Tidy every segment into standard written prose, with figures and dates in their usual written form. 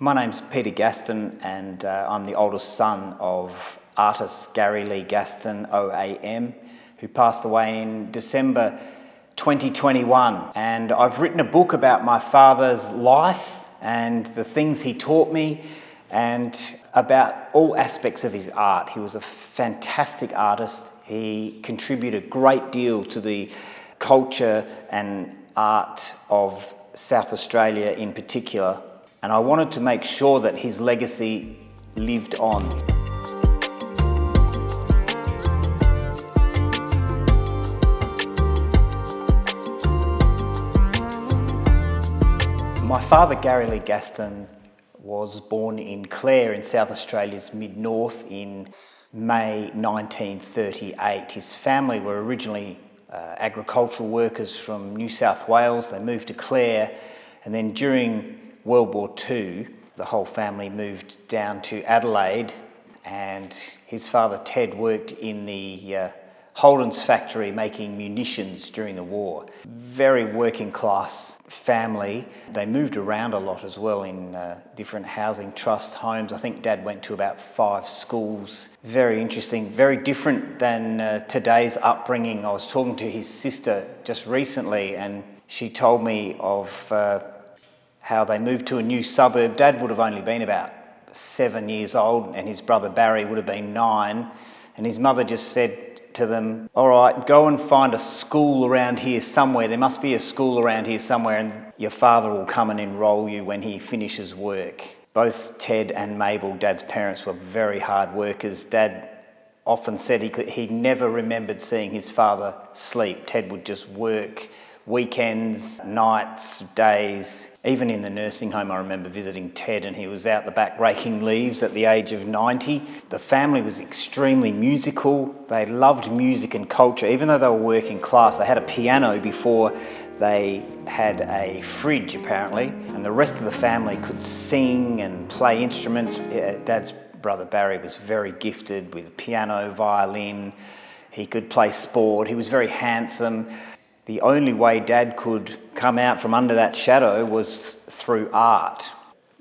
My name's Peter Gaston and I'm the oldest son of artist Gary Lee-Gaston OAM, who passed away in December 2021. And I've written a book about my father's life and the things he taught me and about all aspects of his art. He was a fantastic artist. He contributed a great deal to the culture and art of South Australia in particular. And I wanted to make sure that his legacy lived on. My father, Gary Lee-Gaston, was born in Clare in South Australia's mid-north in May 1938. His family were originally agricultural workers from New South Wales. They moved to Clare, and then during World War II, the whole family moved down to Adelaide, and his father Ted worked in the Holden's factory making munitions during the war. Very working class family. They moved around a lot as well in different housing trust homes. I think Dad went to about 5 schools. Very interesting, very different than today's upbringing. I was talking to his sister just recently and she told me of how they moved to a new suburb. Dad would have only been about 7 years old and his brother Barry would have been 9. And his mother just said to them, "All right, go and find a school around here somewhere. There must be a school around here somewhere and your father will come and enrol you when he finishes work." Both Ted and Mabel, Dad's parents, were very hard workers. Dad often said he never remembered seeing his father sleep. Ted would just work weekends, nights, days. Even in the nursing home, I remember visiting Ted and he was out the back raking leaves at the age of 90. The family was extremely musical. They loved music and culture. Even though they were working class, they had a piano before they had a fridge apparently. And the rest of the family could sing and play instruments. Dad's brother Barry was very gifted with piano, violin. He could play sport. He was very handsome. The only way Dad could come out from under that shadow was through art.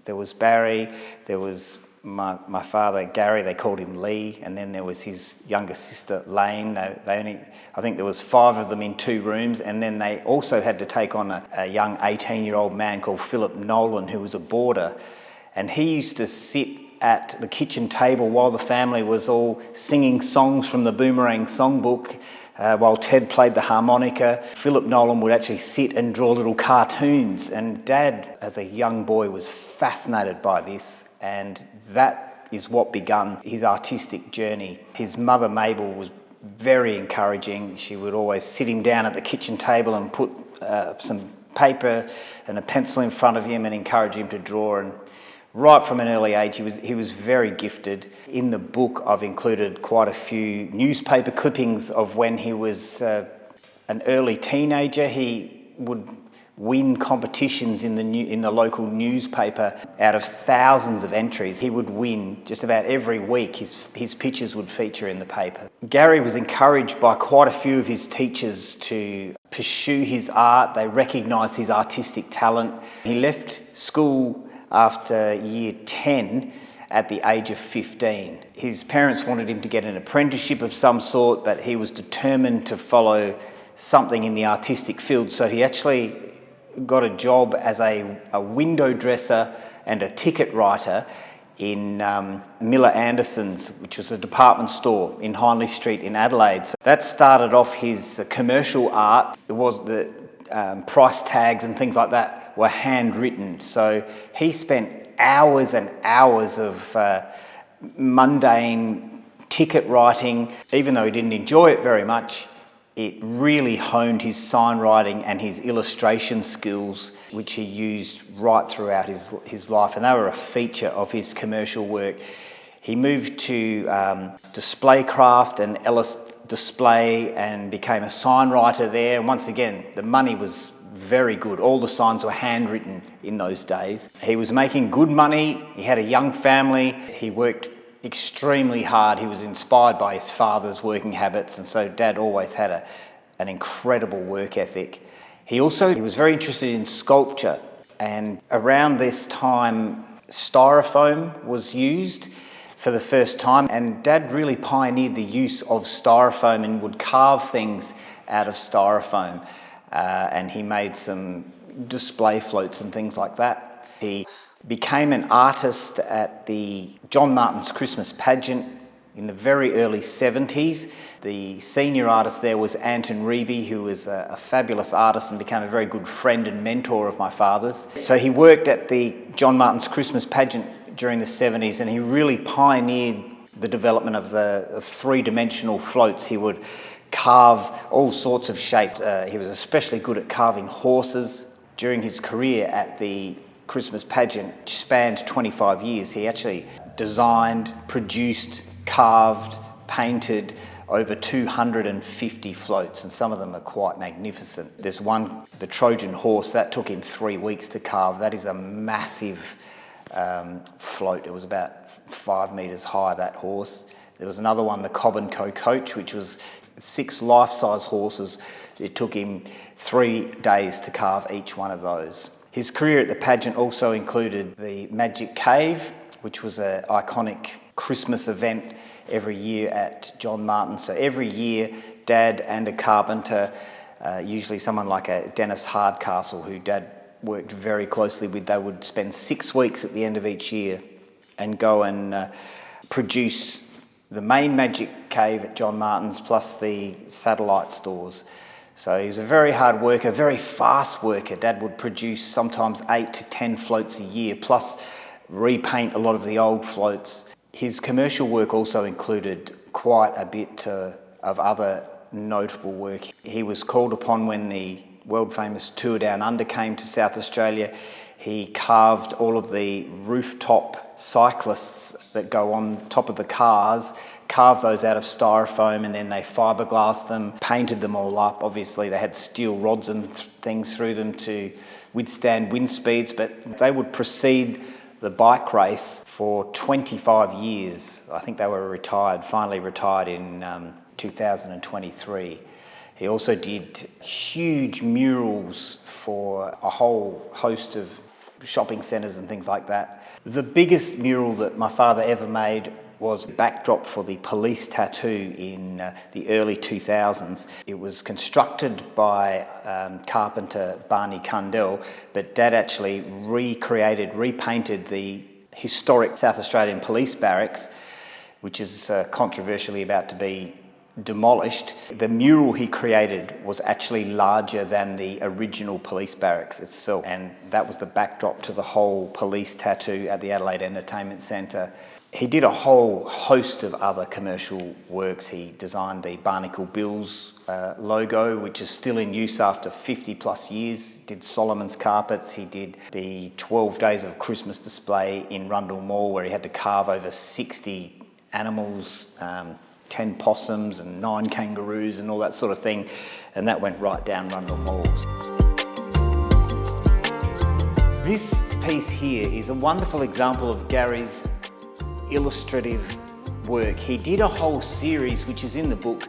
There was Barry, there was my father Gary, they called him Lee, and then there was his younger sister Lane. I think there was 5 of them in 2 rooms, and then they also had to take on a young 18-year-old man called Philip Nolan, who was a boarder, and he used to sit at the kitchen table while the family was all singing songs from the Boomerang songbook. While Ted played the harmonica, Philip Nolan would actually sit and draw little cartoons. And Dad, as a young boy, was fascinated by this, and that is what began his artistic journey. His mother, Mabel, was very encouraging. She would always sit him down at the kitchen table and put some paper and a pencil in front of him and encourage him to draw. And right from an early age, he was very gifted. In the book, I've included quite a few newspaper clippings of when he was an early teenager. He would win competitions in the local newspaper. Out of thousands of entries, he would win just about every week. His pictures would feature in the paper. Gary was encouraged by quite a few of his teachers to pursue his art. They recognised his artistic talent. He left school after year 10 at the age of 15. His parents wanted him to get an apprenticeship of some sort, but he was determined to follow something in the artistic field, so he actually got a job as a window dresser and a ticket writer in Miller Anderson's, which was a department store in Hindley Street in Adelaide. So that started off his commercial art. It was the price tags and things like that were handwritten. So he spent hours and hours of mundane ticket writing. Even though he didn't enjoy it very much, it really honed his sign writing and his illustration skills, which he used right throughout his life, and they were a feature of his commercial work. He moved to display craft and Ellis Display and became a sign writer there, and once again the money was very good. All the signs were handwritten in those days. He was making good money. He had a young family. He worked extremely hard. He was inspired by his father's working habits, and so Dad always had an incredible work ethic. He was very interested in sculpture, and around this time styrofoam was used for the first time, and Dad really pioneered the use of styrofoam and would carve things out of styrofoam, and he made some display floats and things like that. He became an artist at the John Martin's Christmas Pageant in the very early 70s. The senior artist there was Anton Reeby, who was a fabulous artist and became a very good friend and mentor of my father's. So he worked at the John Martin's Christmas Pageant during the 70s, and he really pioneered the development of three-dimensional floats. He would carve all sorts of shapes. He was especially good at carving horses. During his career at the Christmas Pageant, which spanned 25 years, he actually designed, produced, carved, painted over 250 floats, and some of them are quite magnificent. There's one, the Trojan horse, that took him 3 weeks to carve. That is a massive float. It was about 5 metres high, that horse. There was another one, the Cobb & Co coach, which was 6 life-size horses. It took him 3 days to carve each one of those. His career at the pageant also included the Magic Cave, which was an iconic Christmas event every year at John Martin. So every year, Dad and a carpenter, usually someone like a Dennis Hardcastle, who Dad worked very closely with, they would spend 6 weeks at the end of each year and go and produce the main Magic Cave at John Martin's plus the satellite stores. So he was a very hard worker, very fast worker. Dad would produce sometimes 8 to 10 floats a year, plus repaint a lot of the old floats. His commercial work also included quite a bit of other notable work. He was called upon when the world-famous Tour Down Under came to South Australia. He carved all of the rooftop cyclists that go on top of the cars, carved those out of styrofoam, and then they fiberglassed them, painted them all up. Obviously they had steel rods and things through them to withstand wind speeds, but they would proceed the bike race for 25 years. I think they were retired, finally retired in 2023. He also did huge murals for a whole host of shopping centres and things like that. The biggest mural that my father ever made was backdrop for the police tattoo in the early 2000s. It was constructed by carpenter Barney Cundell, but Dad actually repainted the historic South Australian police barracks, which is controversially about to be demolished. The mural he created was actually larger than the original police barracks itself, and that was the backdrop to the whole police tattoo at the Adelaide Entertainment Centre. He did a whole host of other commercial works. He designed the Barnacle Bills logo, which is still in use after 50 plus years. Did Solomon's Carpets. He did the 12 Days of Christmas display in Rundle Mall, where he had to carve over 60 animals, 10 possums and 9 kangaroos and all that sort of thing, and that went right down Rundle Mall. This piece here is a wonderful example of Gary's illustrative work. He did a whole series, which is in the book,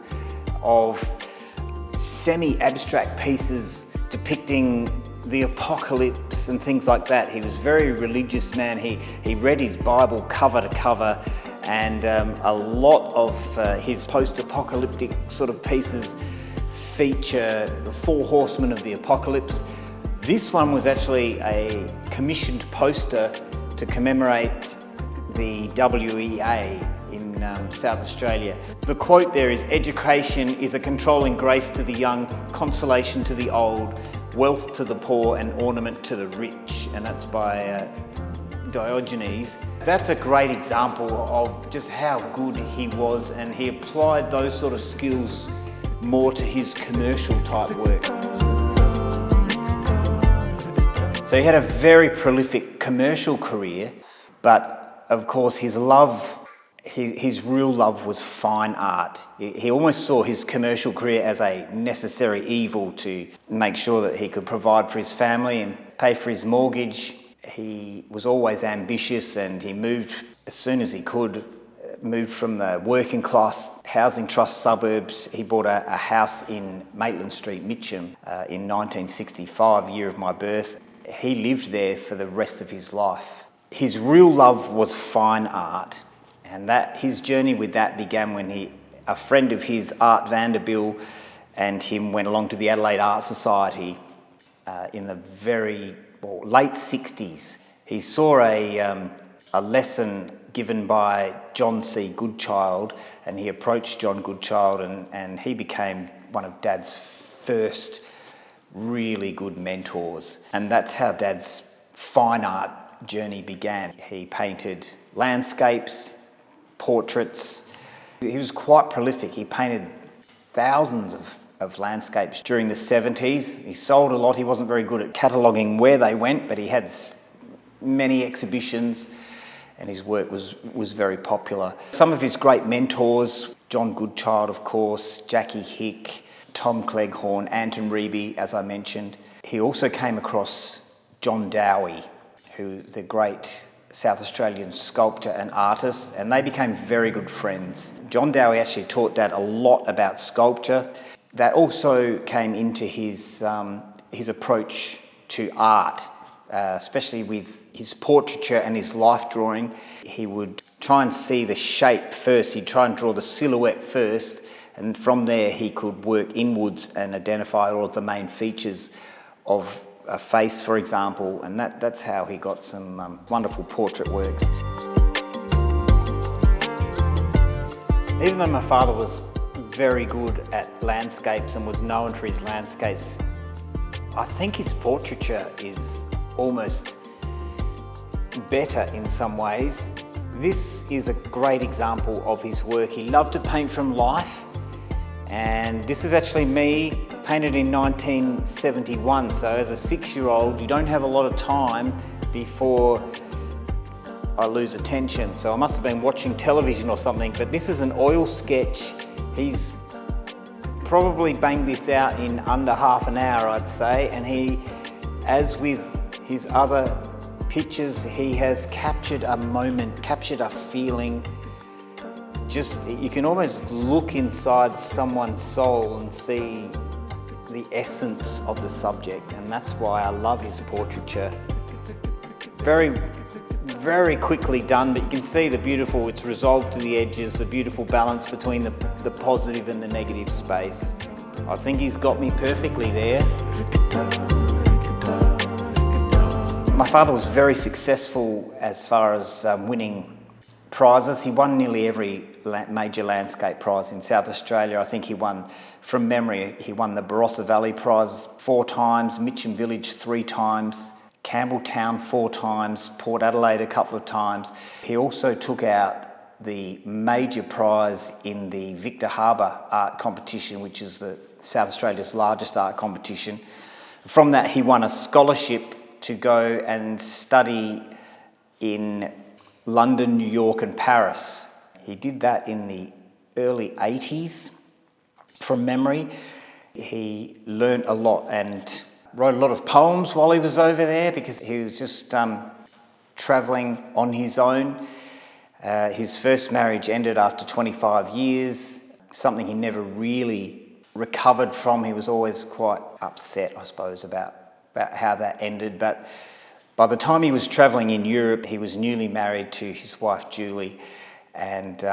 of semi-abstract pieces depicting the apocalypse and things like that. He was a very religious man. He read his Bible cover to cover, and a lot of his post-apocalyptic sort of pieces feature the 4 horsemen of the apocalypse. This one was actually a commissioned poster to commemorate the WEA in South Australia. The quote there is, "Education is a controlling grace to the young, consolation to the old, wealth to the poor and ornament to the rich," and that's by Diogenes. That's a great example of just how good he was, and he applied those sort of skills more to his commercial type work. So he had a very prolific commercial career, but of course his real love was fine art. He almost saw his commercial career as a necessary evil to make sure that he could provide for his family and pay for his mortgage. He was always ambitious, and he moved as soon as he could, moved from the working class housing trust suburbs. He bought a house in Maitland Street, Mitcham, in 1965, year of my birth. He lived there for the rest of his life. His real love was fine art, and that his journey with that began when a friend of his, Art Vanderbilt, and him went along to the Adelaide Art Society in the late 60s. He saw a lesson given by John C. Goodchild, and he approached John Goodchild, and he became one of Dad's first really good mentors. And that's how Dad's fine art journey began. He painted landscapes, portraits. He was quite prolific. He painted thousands of landscapes during the 70s. He sold a lot. He wasn't very good at cataloguing where they went, but he had many exhibitions, and his work was very popular. Some of his great mentors, John Goodchild, of course, Jackie Hick, Tom Cleghorn, Anton Reeby, as I mentioned. He also came across John Dowie, who's the great South Australian sculptor and artist, and they became very good friends. John Dowie actually taught Dad a lot about sculpture. That also came into his approach to art, especially with his portraiture and his life drawing. He would try and see the shape first. He'd try and draw the silhouette first, and from there he could work inwards and identify all of the main features of a face, for example, and that's how he got some wonderful portrait works. Even though my father was very good at landscapes and was known for his landscapes, I think his portraiture is almost better in some ways. This is a great example of his work. He loved to paint from life, and this is actually me painted in 1971. So as a 6-year-old, you don't have a lot of time before I lose attention. So I must have been watching television or something, but this is an oil sketch. He's probably banged this out in under half an hour, I'd say, and he, as with his other pictures, he has captured a moment, captured a feeling. You can almost look inside someone's soul and see the essence of the subject, and that's why I love his portraiture. Very, very quickly done, but you can see it's resolved to the edges, the beautiful balance between the positive and the negative space. I think he's got me perfectly there. My father was very successful as far as winning prizes. He won nearly every major landscape prize in South Australia. I think he won, from memory, he won the Barossa Valley Prize 4 times, Mitcham Village 3 times, Campbelltown 4 times, Port Adelaide a couple of times. He also took out the major prize in the Victor Harbour art competition, which is South Australia's largest art competition. From that, he won a scholarship to go and study in London, New York and Paris. He did that in the early 80s. From memory, he learned a lot and wrote a lot of poems while he was over there, because he was just travelling on his own. His first marriage ended after 25 years, something he never really recovered from. He was always quite upset, I suppose, about how that ended. But by the time he was travelling in Europe, he was newly married to his wife Julie, and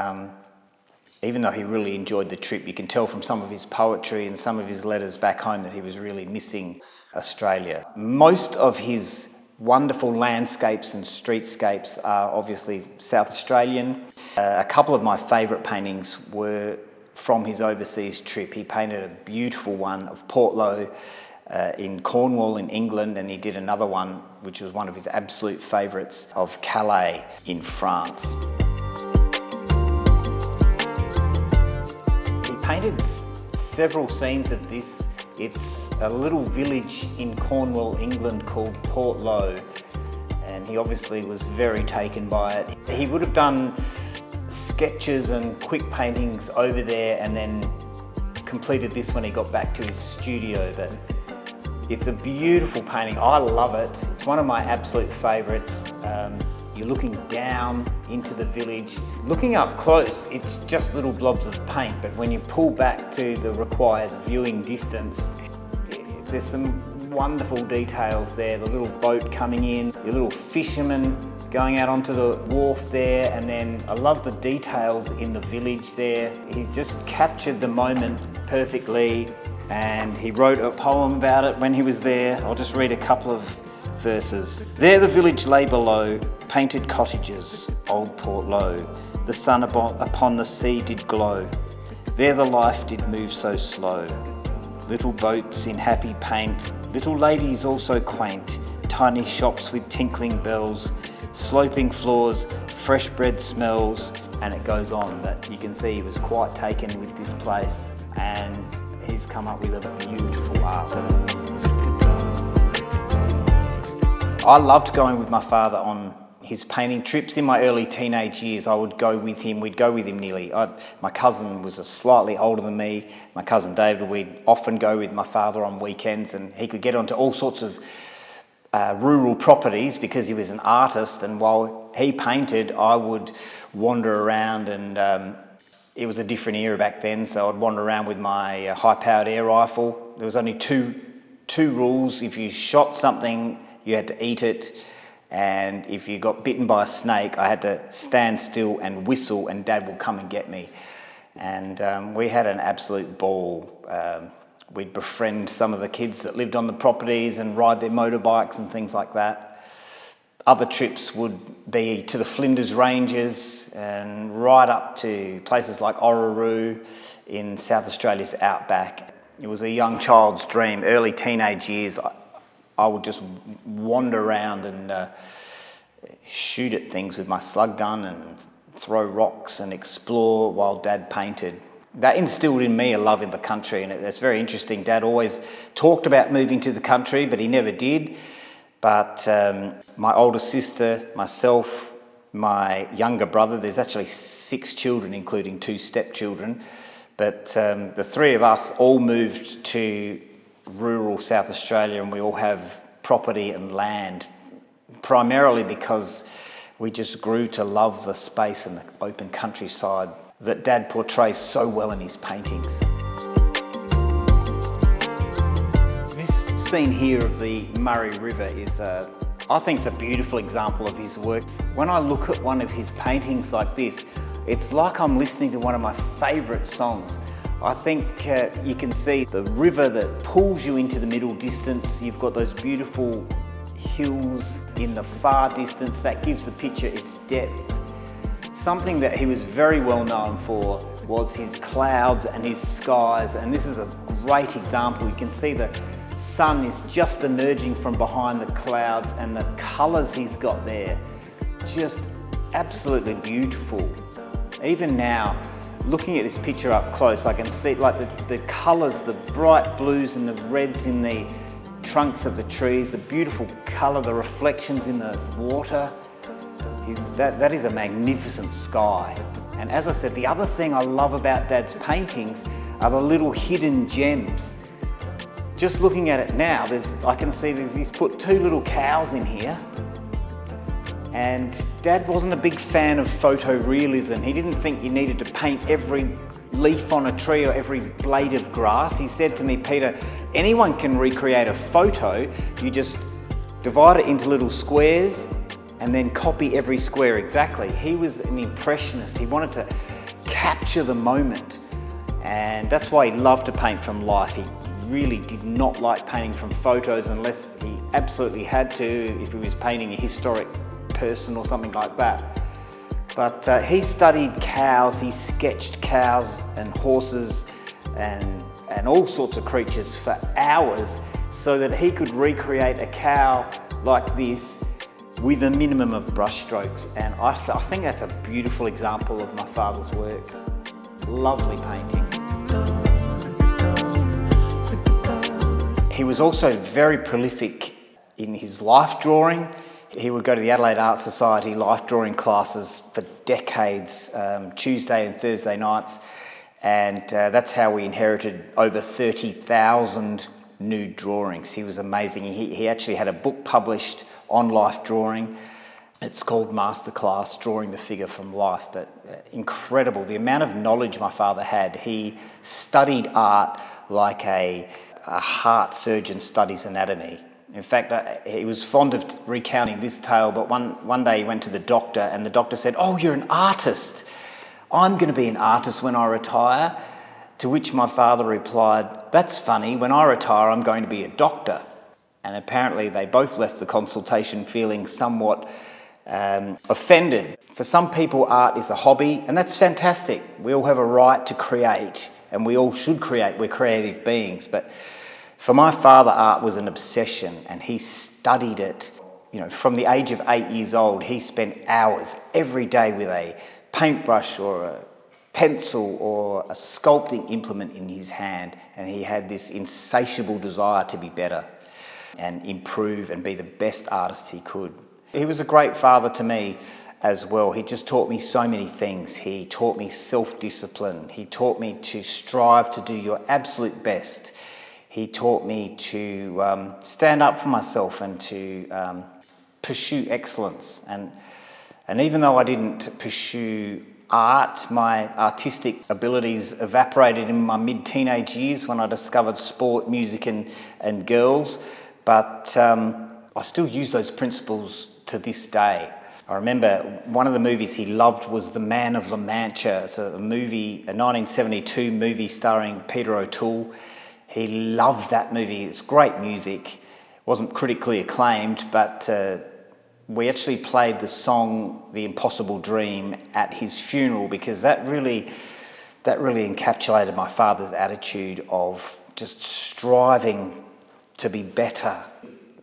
even though he really enjoyed the trip, you can tell from some of his poetry and some of his letters back home that he was really missing Australia. Most of his wonderful landscapes and streetscapes are obviously South Australian. A couple of my favourite paintings were from his overseas trip. He painted a beautiful one of Portloe in Cornwall in England, and he did another one which was one of his absolute favourites of Calais in France. He painted several scenes of this. It's a little village in Cornwall, England called Portloe, and he obviously was very taken by it. He would have done sketches and quick paintings over there and then completed this when he got back to his studio, but it's a beautiful painting. I love it. It's one of my absolute favourites. You're looking down into the village. Looking up close, it's just little blobs of paint, but when you pull back to the required viewing distance, there's some wonderful details there, the little boat coming in, your little fisherman going out onto the wharf there, and then I love the details in the village there. He's just captured the moment perfectly, and he wrote a poem about it when he was there. I'll just read a couple of verses. There the village lay below, painted cottages, old Portloe. The sun upon the sea did glow. There the life did move so slow. Little boats in happy paint, little ladies also quaint, tiny shops with tinkling bells, sloping floors, fresh bread smells, and it goes on. But you can see he was quite taken with this place, and he's come up with a beautiful art. I loved going with my father on his painting trips. In my early teenage years, I would go with him. We'd go with him nearly. My cousin was slightly older than me. My cousin David, we'd often go with my father on weekends, and he could get onto all sorts of rural properties because he was an artist, and while he painted, I would wander around, and it was a different era back then, so I'd wander around with my high-powered air rifle. There was only two rules. If you shot something, you had to eat it, and if you got bitten by a snake, I had to stand still and whistle, and Dad would come and get me. And we had an absolute ball. We'd befriend some of the kids that lived on the properties and ride their motorbikes and things like that. Other trips would be to the Flinders Ranges and right up to places like Orroroo in South Australia's outback. It was a young child's dream. Early teenage years, I would just wander around and shoot at things with my slug gun and throw rocks and explore while Dad painted. That instilled in me a love in the country, and it's very interesting. Dad always talked about moving to the country, but he never did. But my older sister, myself, my younger brother, there's actually 6 children, including 2 stepchildren, but the 3 of us all moved to rural South Australia, and we all have property and land, primarily because we just grew to love the space and the open countryside that Dad portrays so well in his paintings. This scene here of the Murray River is, I think it's a beautiful example of his works. When I look at one of his paintings like this, it's like I'm listening to one of my favourite songs. I think you can see the river that pulls you into the middle distance. You've got those beautiful hills in the far distance. That gives the picture its depth. Something that he was very well known for was his clouds and his skies, and this is a great example. You can see the sun is just emerging from behind the clouds, and the colours he's got there, just absolutely beautiful. Even now, looking at this picture up close, I can see like the colours, the bright blues and the reds in the trunks of the trees, the beautiful colour, the reflections in the water. That is a magnificent sky. And as I said, the other thing I love about Dad's paintings are the little hidden gems. Just looking at it now, I can see he's put 2 little cows in here. And Dad wasn't a big fan of photorealism. He didn't think you needed to paint every leaf on a tree or every blade of grass. He said to me, Peter, anyone can recreate a photo. You just divide it into little squares and then copy every square exactly. He was an impressionist. He wanted to capture the moment. And that's why he loved to paint from life. He really did not like painting from photos unless he absolutely had to, if he was painting a historic person or something like that. But he studied cows. He sketched cows and horses and all sorts of creatures for hours so that he could recreate a cow like this with a minimum of brush strokes. And I think that's a beautiful example of my father's work. Lovely painting. He was also very prolific in his life drawing. He would go to the Adelaide Art Society life drawing classes for decades, Tuesday and Thursday nights, and that's how we inherited over 30,000 nude drawings. He was amazing. He actually had a book published on life drawing. It's called Masterclass, Drawing the Figure from Life, but incredible. The amount of knowledge my father had. He studied art like a a heart surgeon studies anatomy. In fact, he was fond of recounting this tale, but one day he went to the doctor and the doctor said, "Oh, you're an artist. I'm going to be an artist when I retire." To which my father replied, "That's funny, when I retire I'm going to be a doctor." And apparently they both left the consultation feeling somewhat offended. For some people, art is a hobby, and that's fantastic. We all have a right to create, and we all should create. We're creative beings. But for my father, art was an obsession, and he studied it. From the age of 8 years old, he spent hours every day with a paintbrush or a pencil or a sculpting implement in his hand, and he had this insatiable desire to be better and improve and be the best artist he could. He was a great father to me as well. He just taught me so many things. He taught me self-discipline. He taught me to strive to do your absolute best. He taught me to stand up for myself and to pursue excellence. And even though I didn't pursue art, my artistic abilities evaporated in my mid-teenage years when I discovered sport, music and girls. But I still use those principles to this day. I remember one of the movies he loved was The Man of La Mancha. It's a 1972 movie starring Peter O'Toole. He loved that movie. It's great music. It wasn't critically acclaimed, but we actually played the song The Impossible Dream at his funeral because that really encapsulated my father's attitude of just striving to be better.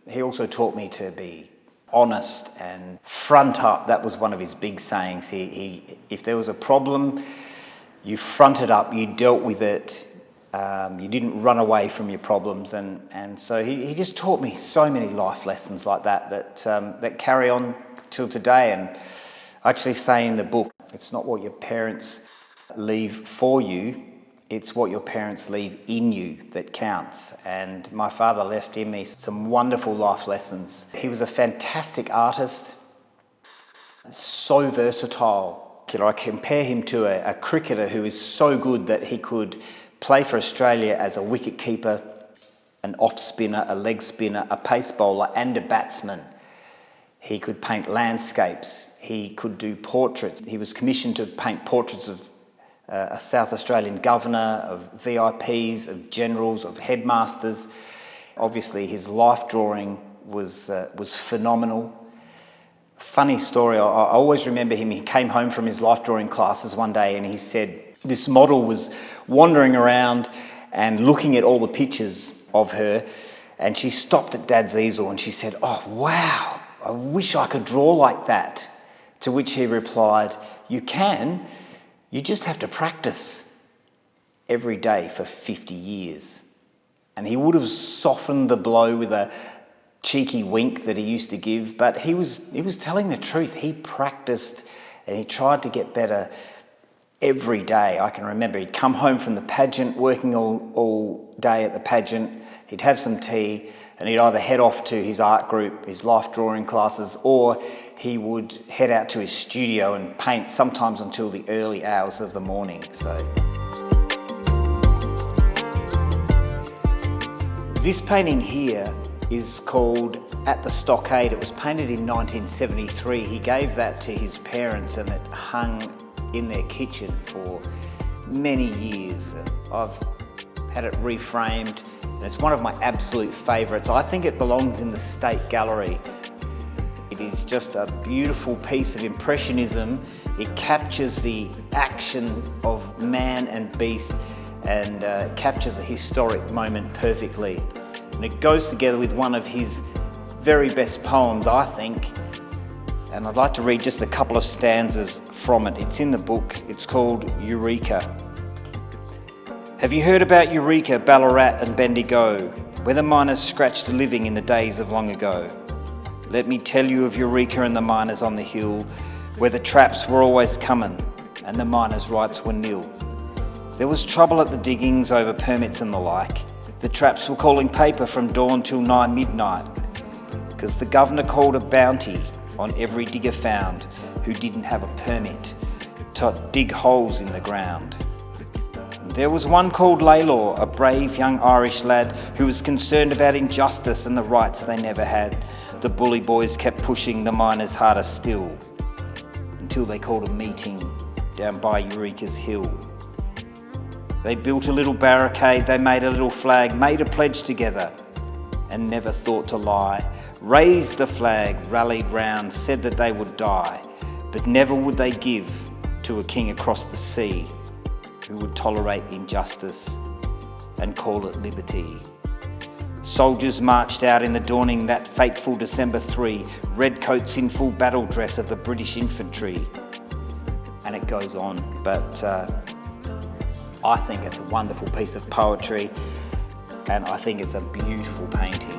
He also taught me to be honest and front up. That was one of his big sayings. If there was a problem, you fronted up, you dealt with it, you didn't run away from your problems. And so he just taught me so many life lessons like that carry on till today. And I actually say in the book, it's not what your parents leave for you, it's what your parents leave in you that counts. And my father left in me some wonderful life lessons. He was a fantastic artist, so versatile. I compare him to a cricketer who is so good that he could play for Australia as a wicket keeper, an off spinner, a leg spinner, a pace bowler and a batsman. He could paint landscapes. He could do portraits. He was commissioned to paint portraits of a South Australian governor, of VIPs, of generals, of headmasters. Obviously, his life drawing was phenomenal. Funny story, I always remember him. He came home from his life drawing classes one day and he said this model was wandering around and looking at all the pictures of her, and she stopped at Dad's easel and she said, "Oh, wow, I wish I could draw like that." To which he replied, "You can. You just have to practice every day for 50 years. And he would have softened the blow with a cheeky wink that he used to give, but he was telling the truth. He practiced and he tried to get better every day. I can remember he'd come home from the pageant, working all day at the pageant. He'd have some tea and he'd either head off to his art group, his life drawing classes, or he would head out to his studio and paint sometimes until the early hours of the morning. So this painting here is called At the Stockade. It was painted in 1973. He gave that to his parents and it hung in their kitchen for many years. I've had it reframed and it's one of my absolute favourites. I think it belongs in the State Gallery. It is just a beautiful piece of Impressionism. It captures the action of man and beast and captures a historic moment perfectly. And it goes together with one of his very best poems, I think. And I'd like to read just a couple of stanzas from it. It's in the book. It's called Eureka. Have you heard about Eureka, Ballarat and Bendigo, where the miners scratched a living in the days of long ago? Let me tell you of Eureka and the miners on the hill, where the traps were always coming and the miners' rights were nil. There was trouble at the diggings over permits and the like. The traps were calling paper from dawn till nigh midnight, because the governor called a bounty on every digger found who didn't have a permit to dig holes in the ground. There was one called Laylaw, a brave young Irish lad who was concerned about injustice and the rights they never had. The bully boys kept pushing the miners harder still, until they called a meeting down by Eureka's hill. They built a little barricade, they made a little flag, made a pledge together, and never thought to lie. Raised the flag, rallied round, said that they would die, but never would they give to a king across the sea who would tolerate injustice and call it liberty. Soldiers marched out in the dawning that fateful December 3, redcoats in full battle dress of the British infantry. And it goes on, but I think it's a wonderful piece of poetry, and I think it's a beautiful painting.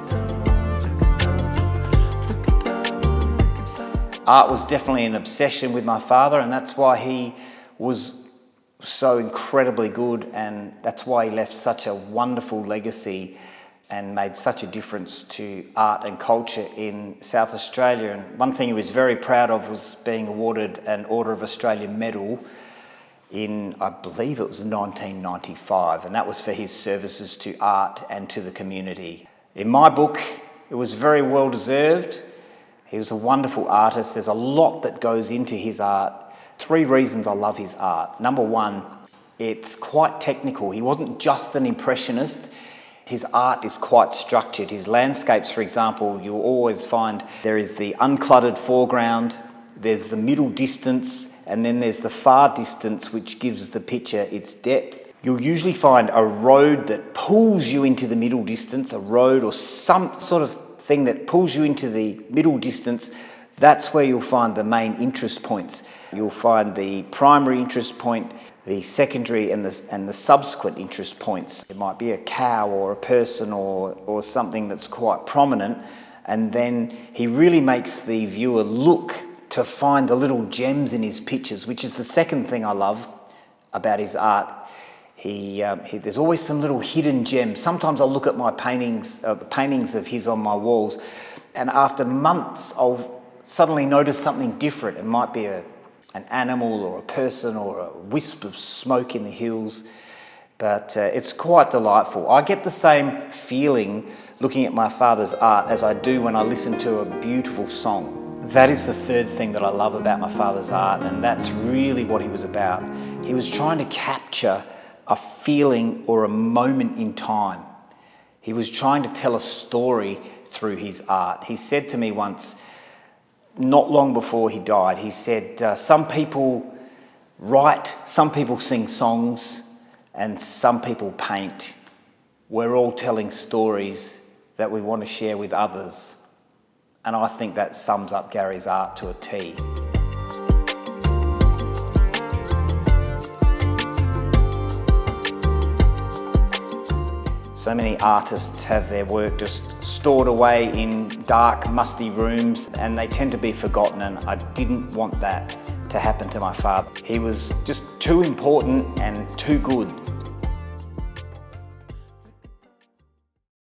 Art was definitely an obsession with my father, and that's why he was so incredibly good, and that's why he left such a wonderful legacy and made such a difference to art and culture in South Australia. And one thing he was very proud of was being awarded an Order of Australia medal in, I believe it was 1995, and that was for his services to art and to the community. In my book, it was very well deserved. He was a wonderful artist. There's a lot that goes into his art. 3 reasons I love his art. Number 1, it's quite technical. He wasn't just an impressionist. His art is quite structured. His landscapes, for example, you'll always find there is the uncluttered foreground, there's the middle distance, and then there's the far distance, which gives the picture its depth. You'll usually find a road that pulls you into the middle distance, a road or some sort of thing that pulls you into the middle distance. That's where you'll find the main interest points. You'll find the primary interest point, the secondary and the subsequent interest points. It might be a cow or a person or something that's quite prominent, and then he really makes the viewer look to find the little gems in his pictures, which is the second thing I love about his art. There's always some little hidden gems. Sometimes I'll look at my paintings, the paintings of his on my walls, and after months I'll suddenly notice something different. It might be an animal or a person or a wisp of smoke in the hills, but it's quite delightful. I get the same feeling looking at my father's art as I do when I listen to a beautiful song. That is the third thing that I love about my father's art, and that's really what he was about. He was trying to capture a feeling or a moment in time. He was trying to tell a story through his art. He said to me once, not long before he died, he said, some people write, some people sing songs, and some people paint. We're all telling stories that we want to share with others. And I think that sums up Gary's art to a T. So many artists have their work just stored away in dark, musty rooms, and they tend to be forgotten, and I didn't want that to happen to my father. He was just too important and too good